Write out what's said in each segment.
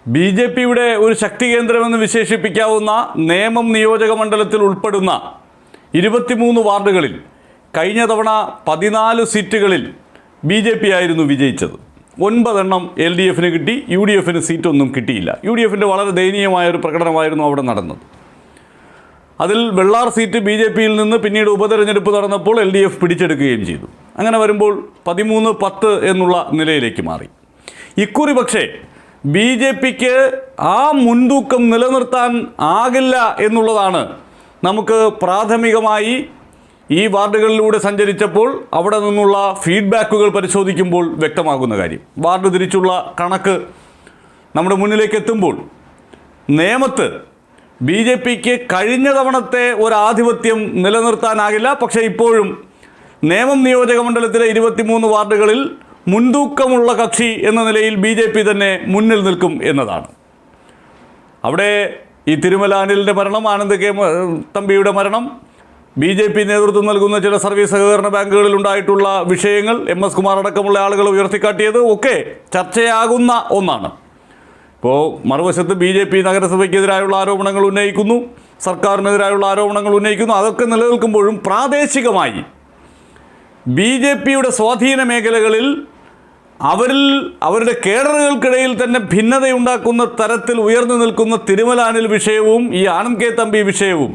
ബി.ജെ.പിയുടെ ഒരു ശക്തി കേന്ദ്രമെന്ന് വിശേഷിപ്പിക്കാവുന്ന നേമം നിയോജക മണ്ഡലത്തിൽ ഉൾപ്പെടുന്ന 23 വാർഡുകളിൽ കഴിഞ്ഞ തവണ 14 സീറ്റുകളിൽ ബി.ജെ.പി ആയിരുന്നു വിജയിച്ചത്. 9 എണ്ണം LDFന് കിട്ടി. UDFന് സീറ്റൊന്നും കിട്ടിയില്ല. UDFൻ്റെ വളരെ ദയനീയമായൊരു പ്രകടനമായിരുന്നു അവിടെ നടന്നത്. അതിൽ വെള്ളാർ സീറ്റ് ബി.ജെ.പിയിൽ നിന്ന് പിന്നീട് ഉപതെരഞ്ഞെടുപ്പ് നടന്നപ്പോൾ LDF പിടിച്ചെടുക്കുകയും ചെയ്തു. അങ്ങനെ വരുമ്പോൾ 13-10 എന്നുള്ള നിലയിലേക്ക് മാറി. ഇക്കുറി പക്ഷേ ബി.ജെ.പിക്ക് ആ മുൻതൂക്കം നിലനിർത്താൻ ആകില്ല എന്നുള്ളതാണ് നമുക്ക് പ്രാഥമികമായി ഈ വാർഡുകളിലൂടെ സഞ്ചരിച്ചപ്പോൾ അവിടെ നിന്നുള്ള ഫീഡ്ബാക്കുകൾ പരിശോധിക്കുമ്പോൾ വ്യക്തമാകുന്ന കാര്യം. വാർഡ് തിരിച്ചുള്ള കണക്ക് നമ്മുടെ മുന്നിലേക്ക് എത്തുമ്പോൾ നേമത്ത് ബി.ജെ.പിക്ക് കഴിഞ്ഞ തവണത്തെ ഒരാധിപത്യം നിലനിർത്താനാകില്ല. പക്ഷേ ഇപ്പോഴും നേമം നിയോജക മണ്ഡലത്തിലെ 23 വാർഡുകളിൽ മുൻതൂക്കമുള്ള കക്ഷി എന്ന നിലയിൽ ബി.ജെ.പി തന്നെ മുന്നിൽ നിൽക്കും എന്നതാണ്. അവിടെ ഈ തിരുമല അനിലിൻ്റെ മരണം, ആനന്ദ് കെ തമ്പിയുടെ മരണം, ബി.ജെ.പി നേതൃത്വം നൽകുന്ന ചില സർവീസ് സഹകരണ ബാങ്കുകളിൽ ഉണ്ടായിട്ടുള്ള വിഷയങ്ങൾ, MS കുമാർ അടക്കമുള്ള ആളുകൾ ഉയർത്തിക്കാട്ടിയത് ഒക്കെ ചർച്ചയാകുന്ന ഒന്നാണ്. ഇപ്പോൾ മറുവശത്ത് ബി.ജെ.പി നഗരസഭയ്ക്കെതിരായുള്ള ആരോപണങ്ങൾ ഉന്നയിക്കുന്നു, സർക്കാരിനെതിരായുള്ള ആരോപണങ്ങൾ ഉന്നയിക്കുന്നു. അതൊക്കെ നിലനിൽക്കുമ്പോഴും പ്രാദേശികമായി ബി.ജെ.പിയുടെ സ്വാധീന മേഖലകളിൽ അവരുടെ കേഡറുകൾക്കിടയിൽ തന്നെ ഭിന്നതയുണ്ടാക്കുന്ന തരത്തിൽ ഉയർന്നു നിൽക്കുന്ന തിരുമല അനിൽ വിഷയവും ഈ ആനന്ദ് കെ തമ്പി വിഷയവും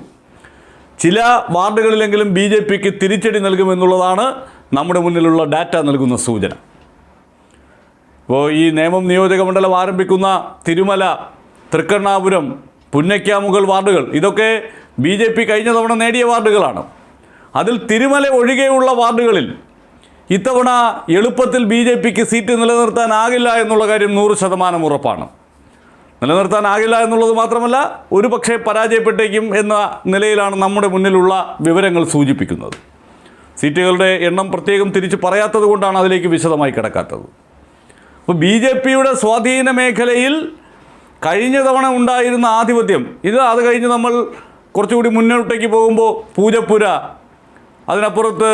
ചില വാർഡുകളിലെങ്കിലും ബി.ജെ.പിക്ക് തിരിച്ചടി നൽകുമെന്നുള്ളതാണ് നമ്മുടെ മുന്നിലുള്ള ഡാറ്റ നൽകുന്ന സൂചന. ഇപ്പോൾ ഈ നേമം നിയോജക മണ്ഡലം ആരംഭിക്കുന്ന തിരുമല, തൃക്കണ്ണാപുരം, പുന്നയ്ക്കാമുകൾ വാർഡുകൾ ഇതൊക്കെ ബി.ജെ.പി കഴിഞ്ഞ തവണ നേടിയ വാർഡുകളാണ്. അതിൽ തിരുമല ഒഴികെയുള്ള വാർഡുകളിൽ ഇത്തവണ എളുപ്പത്തിൽ ബി.ജെ.പിക്ക് സീറ്റ് നിലനിർത്താനാകില്ല എന്നുള്ള കാര്യം 100% ഉറപ്പാണ്. നിലനിർത്താനാകില്ല എന്നുള്ളത് മാത്രമല്ല, ഒരു പക്ഷേ പരാജയപ്പെട്ടേക്കും എന്ന നിലയിലാണ് നമ്മുടെ മുന്നിലുള്ള വിവരങ്ങൾ സൂചിപ്പിക്കുന്നത്. സീറ്റുകളുടെ എണ്ണം പ്രത്യേകം തിരിച്ച് പറയാത്തത് കൊണ്ടാണ് അതിലേക്ക് വിശദമായി കിടക്കാത്തത്. അപ്പോൾ ബി.ജെ.പിയുടെ സ്വാധീന മേഖലയിൽ കഴിഞ്ഞ തവണ ഉണ്ടായിരുന്ന ആധിപത്യം അത് കഴിഞ്ഞ് നമ്മൾ കുറച്ചുകൂടി മുന്നോട്ടേക്ക് പോകുമ്പോൾ പൂജപ്പുര, അതിനപ്പുറത്ത്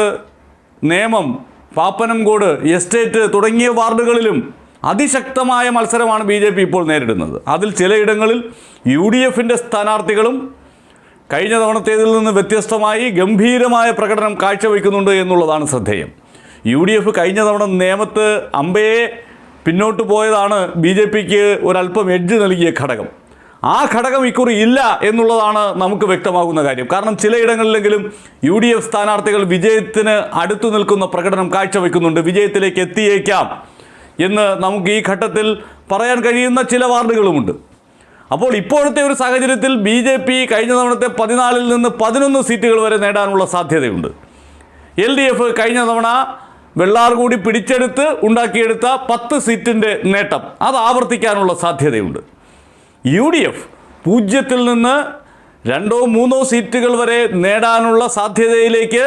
നേമം, പാപ്പനംകോട്, എസ്റ്റേറ്റ് തുടങ്ങിയ വാർഡുകളിലും അതിശക്തമായ മത്സരമാണ് ബി.ജെ.പി ഇപ്പോൾ നേരിടുന്നത്. അതിൽ ചിലയിടങ്ങളിൽ UDFൻ്റെ സ്ഥാനാർത്ഥികളും കഴിഞ്ഞ തവണത്തേതിൽ നിന്ന് വ്യത്യസ്തമായി ഗംഭീരമായ പ്രകടനം കാഴ്ചവെക്കുന്നുണ്ട് എന്നുള്ളതാണ് ശ്രദ്ധേയം. UDF കഴിഞ്ഞ തവണ നേമത്ത് അമ്പയെ പിന്നോട്ട് പോയതാണ് ബി.ജെ.പിക്ക് ഒരല്പം എഡ്ജ് നൽകിയ ഘടകം. ആ ഘടകം ഇക്കുറി ഇല്ല എന്നുള്ളതാണ് നമുക്ക് വ്യക്തമാകുന്ന കാര്യം. കാരണം ചിലയിടങ്ങളിലെങ്കിലും UDF സ്ഥാനാർത്ഥികൾ വിജയത്തിന് അടുത്തു നിൽക്കുന്ന പ്രകടനം കാഴ്ചവെക്കുന്നുണ്ട്. വിജയത്തിലേക്ക് എത്തിയേക്കാം എന്ന് നമുക്ക് ഈ ഘട്ടത്തിൽ പറയാൻ കഴിയുന്ന ചില വാർഡുകളുമുണ്ട്. അപ്പോൾ ഇപ്പോഴത്തെ ഒരു സാഹചര്യത്തിൽ ബി.ജെ.പി കഴിഞ്ഞ തവണത്തെ 14 നിന്ന് 11 സീറ്റുകൾ വരെ നേടാനുള്ള സാധ്യതയുണ്ട്. LDF കഴിഞ്ഞ തവണ വെള്ളാർ കൂടി പിടിച്ചെടുത്ത് ഉണ്ടാക്കിയെടുത്ത 10 സീറ്റിൻ്റെ നേട്ടം അത് ആവർത്തിക്കാനുള്ള സാധ്യതയുണ്ട്. UDF 0 നിന്ന് 2-3 സീറ്റുകൾ വരെ നേടാനുള്ള സാധ്യതയിലേക്ക്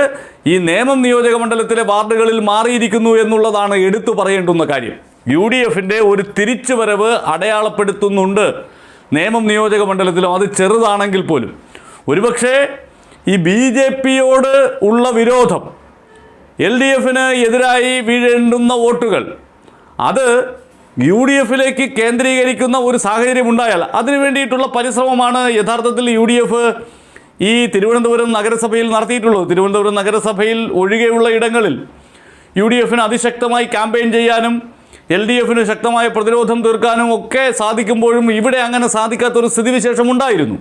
ഈ നേമം നിയോജക മണ്ഡലത്തിലെ വാർഡുകളിൽ മാറിയിരിക്കുന്നു എന്നുള്ളതാണ് എടുത്തു പറയേണ്ടുന്ന കാര്യം. UDFൻ്റെ ഒരു തിരിച്ചുവരവ് അടയാളപ്പെടുത്തുന്നുണ്ട് നേമം നിയോജക മണ്ഡലത്തിലും. അത് ചെറുതാണെങ്കിൽ പോലും ഒരുപക്ഷെ ഈ ബി.ജെ.പിയോട് ഉള്ള വിരോധം, LDFന് എതിരായി വീഴേണ്ടുന്ന വോട്ടുകൾ അത് UDFിലേക്ക് കേന്ദ്രീകരിക്കുന്ന ഒരു സാഹചര്യം ഉണ്ടായാൽ അതിനു വേണ്ടിയിട്ടുള്ള പരിശ്രമമാണ് യഥാർത്ഥത്തിൽ UDF ഈ തിരുവനന്തപുരം നഗരസഭയിൽ നടത്തിയിട്ടുള്ളത്. തിരുവനന്തപുരം നഗരസഭയിൽ ഒഴികെയുള്ള ഇടങ്ങളിൽ UDFന് അതിശക്തമായി ക്യാമ്പയിൻ ചെയ്യാനും LDFന് ശക്തമായ പ്രതിരോധം തീർക്കാനും ഒക്കെ സാധിക്കുമ്പോഴും ഇവിടെ അങ്ങനെ സാധിക്കാത്തൊരു സ്ഥിതിവിശേഷം ഉണ്ടായിരുന്നു.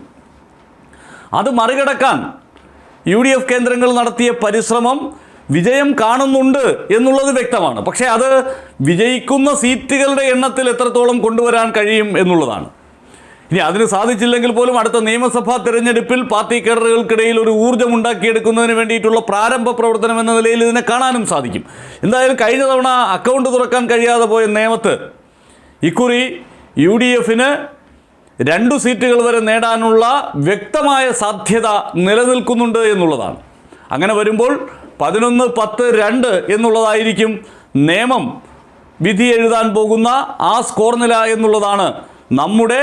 അത് മറികടക്കാൻ UDF കേന്ദ്രങ്ങൾ നടത്തിയ പരിശ്രമം വിജയം കാണുന്നുണ്ട് എന്നുള്ളത് വ്യക്തമാണ്. പക്ഷേ അത് വിജയിക്കുന്ന സീറ്റുകളുടെ എണ്ണത്തിൽ എത്രത്തോളം കൊണ്ടുവരാൻ കഴിയും എന്നുള്ളതാണ്. ഇനി അതിന് സാധിച്ചില്ലെങ്കിൽ പോലും അടുത്ത നിയമസഭാ തെരഞ്ഞെടുപ്പിൽ പാർട്ടി കേഡറുകൾക്കിടയിൽ ഒരു ഊർജ്ജം ഉണ്ടാക്കിയെടുക്കുന്നതിന് വേണ്ടിയിട്ടുള്ള പ്രാരംഭ പ്രവർത്തനം എന്ന നിലയിൽ ഇതിനെ കാണാനും സാധിക്കും. എന്തായാലും കഴിഞ്ഞ തവണ അക്കൗണ്ട് തുറക്കാൻ കഴിയാതെ പോയ നേമത്ത് ഇക്കുറി UDFന് 2 സീറ്റുകൾ വരെ നേടാനുള്ള വ്യക്തമായ സാധ്യത നിലനിൽക്കുന്നുണ്ട് എന്നുള്ളതാണ്. അങ്ങനെ വരുമ്പോൾ 11-10-2 എന്നുള്ളതായിരിക്കും നേമം വിധി എഴുതാൻ പോകുന്ന ആ സ്കോർ നില എന്നുള്ളതാണ് നമ്മുടെ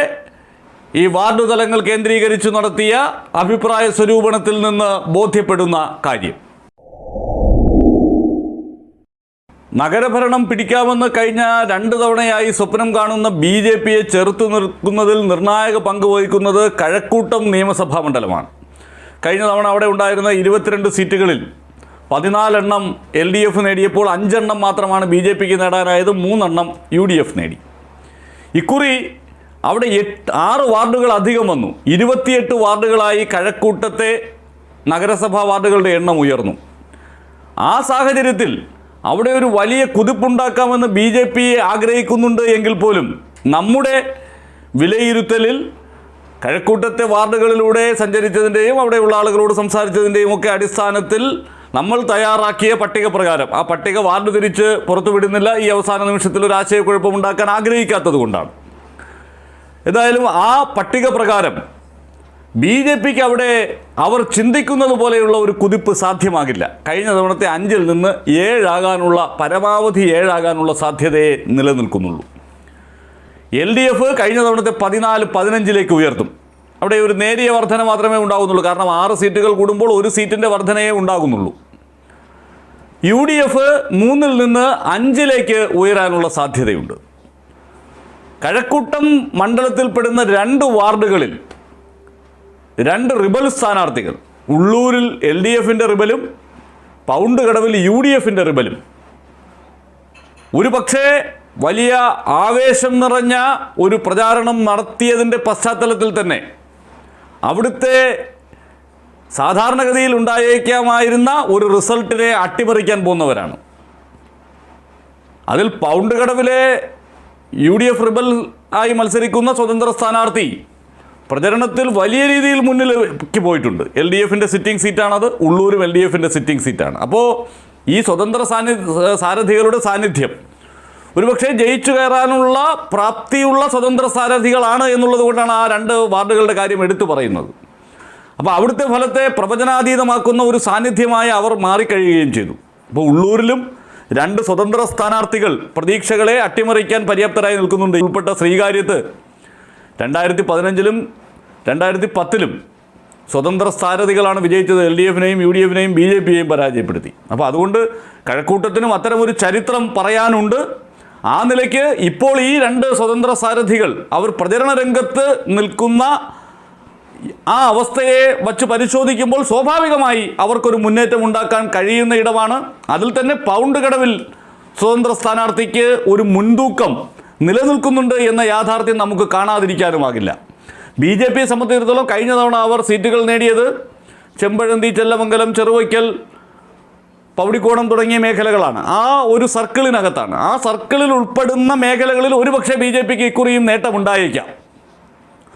ഈ വാർഡ് തലങ്ങൾ കേന്ദ്രീകരിച്ച് നടത്തിയ അഭിപ്രായ സ്വരൂപണത്തിൽ നിന്ന് ബോധ്യപ്പെടുന്ന കാര്യം. നഗരഭരണം പിടിക്കാമെന്ന് കഴിഞ്ഞ 2 തവണയായി സ്വപ്നം കാണുന്ന BJPയെ ചെറുത്തു നിർത്തുന്നതിൽ നിർണായക പങ്ക് വഹിക്കുന്നത് കഴക്കൂട്ടം നിയമസഭാ മണ്ഡലമാണ്. കഴിഞ്ഞ തവണ അവിടെ ഉണ്ടായിരുന്ന 22 സീറ്റുകളിൽ 14 എണ്ണം LDF നേടിയപ്പോൾ 5 എണ്ണം മാത്രമാണ് BJPക്ക് നേടാനായത്, 3 എണ്ണം UDF നേടി. ഇക്കുറി അവിടെ 6 വാർഡുകൾ അധികം വന്നു. 28 വാർഡുകളായി കഴക്കൂട്ടത്തെ നഗരസഭാ വാർഡുകളുടെ എണ്ണം ഉയർന്നു. ആ സാഹചര്യത്തിൽ അവിടെ ഒരു വലിയ കുതിപ്പുണ്ടാക്കാമെന്ന് BJP ആഗ്രഹിക്കുന്നുണ്ട് എങ്കിൽ പോലും നമ്മുടെ വിലയിരുത്തലിൽ കഴക്കൂട്ടത്തെ വാർഡുകളിലൂടെ സഞ്ചരിച്ചതിൻ്റെയും അവിടെയുള്ള ആളുകളോട് സംസാരിച്ചതിൻ്റെയും ഒക്കെ അടിസ്ഥാനത്തിൽ നമ്മൾ തയ്യാറാക്കിയ പട്ടിക പ്രകാരം, ആ പട്ടിക വാർഡ് തിരിച്ച് പുറത്തുവിടുന്നില്ല, ഈ അവസാന നിമിഷത്തിൽ ഒരു ആശയക്കുഴപ്പമുണ്ടാക്കാൻ ആഗ്രഹിക്കാത്തത് കൊണ്ടാണ്. ഏതായാലും ആ പട്ടിക പ്രകാരം BJPക്ക് അവിടെ അവർ ചിന്തിക്കുന്നത് പോലെയുള്ള ഒരു കുതിപ്പ് സാധ്യമാകില്ല. കഴിഞ്ഞ തവണത്തെ 5-ൽ നിന്ന് 7 ആകാനുള്ള, പരമാവധി 7 ആകാനുള്ള സാധ്യതയെ നിലനിൽക്കുന്നുള്ളൂ. LDF കഴിഞ്ഞ തവണത്തെ 14-15 ഉയർത്തും. അവിടെ ഒരു നേരിയ വർധന മാത്രമേ ഉണ്ടാകുന്നുള്ളൂ. കാരണം 6 സീറ്റുകൾ കൂടുമ്പോൾ 1 സീറ്റിൻ്റെ വർധനയേ ഉണ്ടാകുന്നുള്ളൂ. UDF 3-ൽ നിന്ന് 5-ലേക്ക് ഉയരാനുള്ള സാധ്യതയുണ്ട്. കഴക്കൂട്ടം മണ്ഡലത്തിൽപ്പെടുന്ന 2 വാർഡുകളിൽ 2 റിബൽ സ്ഥാനാർത്ഥികൾ, ഉള്ളൂരിൽ LDFൻ്റെ റിബലും പൗണ്ട് കടവിൽ UDFൻ്റെ റിബലും ഒരു പക്ഷേ വലിയ ആവേശം നിറഞ്ഞ ഒരു പ്രചാരണം നടത്തിയതിൻ്റെ പശ്ചാത്തലത്തിൽ തന്നെ അവിടുത്തെ സാധാരണഗതിയിൽ ഉണ്ടായേക്കാമായിരുന്ന ഒരു റിസൾട്ടിനെ അട്ടിമറിക്കാൻ പോകുന്നവരാണ്. അതിൽ പൗണ്ട് കടവിലെ UDF റിബൽ ആയി മത്സരിക്കുന്ന സ്വതന്ത്ര സ്ഥാനാർത്ഥി പ്രചരണത്തിൽ വലിയ രീതിയിൽ മുന്നിലേക്ക് പോയിട്ടുണ്ട്. LDFൻ്റെ സിറ്റിംഗ് സീറ്റാണത്, ഉള്ളൂരും LDFൻ്റെ സിറ്റിംഗ് സീറ്റാണ്. അപ്പോൾ ഈ സ്വതന്ത്ര സാരഥികളുടെ സാന്നിധ്യം ഒരുപക്ഷെ ജയിച്ചു കയറാനുള്ള പ്രാപ്തിയുള്ള സ്വതന്ത്ര സാരഥികളാണ് എന്നുള്ളത് കൊണ്ടാണ് ആ 2 വാർഡുകളുടെ കാര്യം എടുത്തു പറയുന്നത്. അപ്പോൾ അവിടുത്തെ ഫലത്തെ പ്രവചനാതീതമാക്കുന്ന ഒരു സാന്നിധ്യമായി അവർ മാറിക്കഴിയുകയും ചെയ്തു. അപ്പോൾ ഉള്ളൂരിലും 2 സ്വതന്ത്ര സ്ഥാനാർത്ഥികൾ പ്രതീക്ഷകളെ അട്ടിമറിക്കാൻ പര്യാപ്തരായി നിൽക്കുന്നുണ്ട്. ഉൾപ്പെട്ട ശ്രീകാര്യത്ത് 2015-ലും 2010-ലും സ്വതന്ത്ര സ്ഥാനാർത്ഥികളാണ് വിജയിച്ചത്. LDFനെയും UDFനെയും BJPയെയും പരാജയപ്പെടുത്തി. അപ്പോൾ അതുകൊണ്ട് കഴക്കൂട്ടത്തിനും അത്തരമൊരു ചരിത്രം പറയാനുണ്ട്. ആ നിലയ്ക്ക് ഇപ്പോൾ ഈ 2 സ്വതന്ത്ര സാരഥികൾ അവർ പ്രചരണ രംഗത്ത് നിൽക്കുന്ന ആ അവസ്ഥയെ വച്ച് പരിശോധിക്കുമ്പോൾ സ്വാഭാവികമായി അവർക്കൊരു മുന്നേറ്റം ഉണ്ടാക്കാൻ കഴിയുന്ന ഇടമാണ്. അതിൽ തന്നെ പൗണ്ട് കടവിൽ സ്വതന്ത്ര സ്ഥാനാർത്ഥിക്ക് ഒരു മുൻതൂക്കം നിലനിൽക്കുന്നുണ്ട് എന്ന യാഥാർത്ഥ്യം നമുക്ക് കാണാതിരിക്കാനുമാകില്ല. BJPയെ സംബന്ധിച്ചിടത്തോളം കഴിഞ്ഞ തവണ അവർ സീറ്റുകൾ നേടിയത് ചെമ്പഴന്തി, ചെല്ലമംഗലം, ചെറുവയ്ക്കൽ, പൗടിക്കോണം തുടങ്ങിയ മേഖലകളാണ്. ആ ഒരു സർക്കിളിനകത്താണ്. ആ സർക്കിളിൽ ഉൾപ്പെടുന്ന മേഖലകളിൽ ഒരുപക്ഷെ BJPക്ക് ഇക്കുറിയും നേട്ടമുണ്ടായേക്കാം.